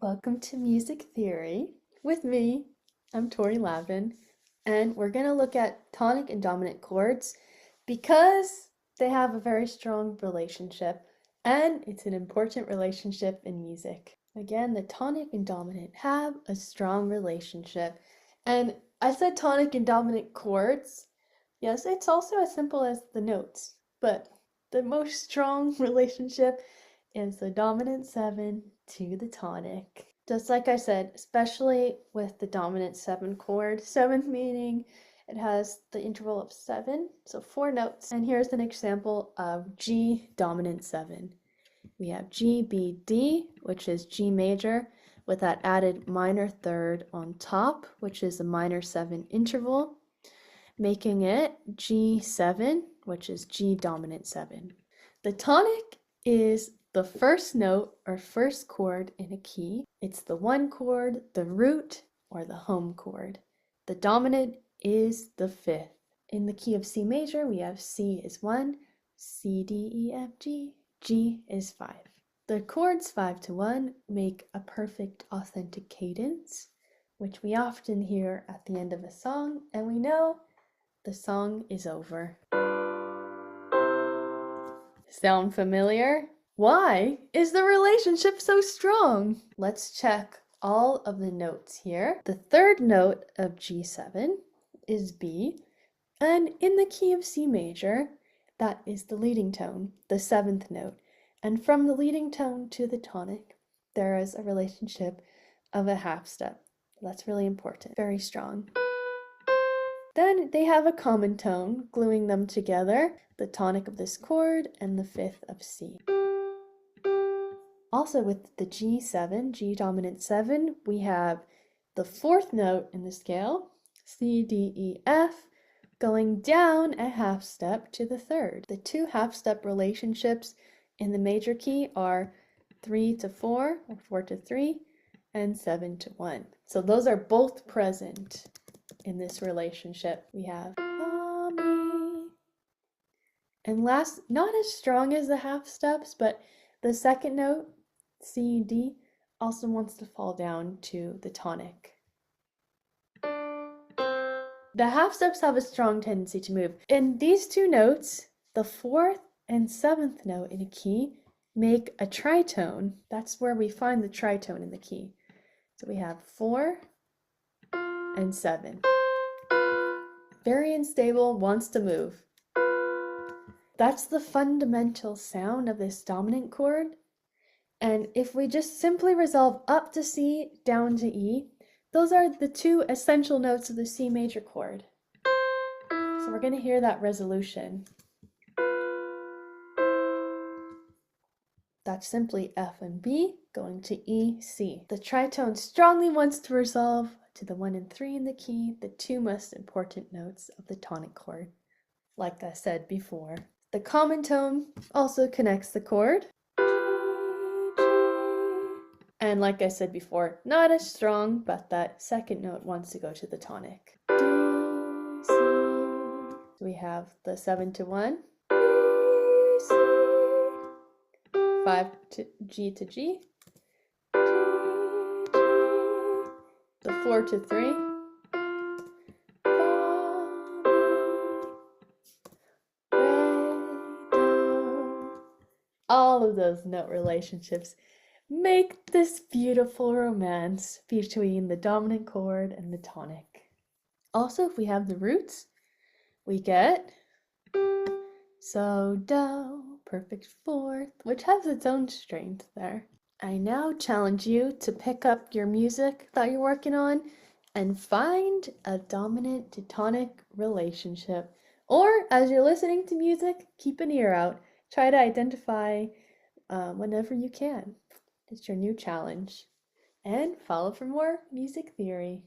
Welcome to Music Theory with me. I'm Tori Lavin, and we're going to look at tonic and dominant chords because they have a very strong relationship, and it's an important relationship in music. Again, the tonic and dominant have a strong relationship, and I said tonic and dominant chords. Yes, it's also as simple as the notes, but the most strong relationship is the dominant 7 to the tonic. Just like I said, especially with the dominant 7 chord, 7th meaning it has the interval of 7, so 4 notes. And here's an example of G dominant 7. We have G, B, D, which is G major, with that added minor third on top, which is a minor 7 interval, making it G7, which is G dominant 7. The tonic is the first note or first chord in a key. It's the 1 chord, the root, or the home chord. The dominant is the 5th. In the key of C major, we have C is 1, C, D, E, F, G, G is 5. The chords 5 to 1 make a perfect authentic cadence, which we often hear at the end of a song, and we know the song is over. Sound familiar? Why is the relationship so strong? Let's check all of the notes here. The third note of G7 is B, and in the key of C major, that is the leading tone, the 7th note. And from the leading tone to the tonic, there is a relationship of a half step. That's really important, very strong. Then they have a common tone, gluing them together, the tonic of this chord and the 5th of C. Also with the G7, G dominant 7, we have the 4th note in the scale, C, D, E, F, going down a half step to the 3rd. The two half step relationships in the major key are 3 to 4, or 4 to 3, and 7 to 1. So those are both present in this relationship. We have me. And last, not as strong as the half steps, but the second note, C, D, also wants to fall down to the tonic. The half steps have a strong tendency to move. And these two notes, the 4th and 7th note in a key, make a tritone. That's where we find the tritone in the key. So we have 4 and 7. Very unstable, wants to move. That's the fundamental sound of this dominant chord. And if we just simply resolve up to C, down to E, those are the two essential notes of the C major chord. So we're going to hear that resolution. That's simply F and B going to E, C. The tritone strongly wants to resolve to the 1 and 3 in the key, the two most important notes of the tonic chord. Like I said before, the common tone also connects the chord. And like I said before, not as strong, but that second note wants to go to the tonic. D, C. We have the 7 to 1, D, C, 5 to G, G, G, the 4 to 3, all of those note relationships make this beautiful romance between the dominant chord and the tonic. Also, if we have the roots, we get so, do, perfect 4th, which has its own strength there. I now challenge you to pick up your music that you're working on and find a dominant to tonic relationship. Or as you're listening to music, keep an ear out. Try to identify whenever you can. It's your new challenge. And follow for more music theory.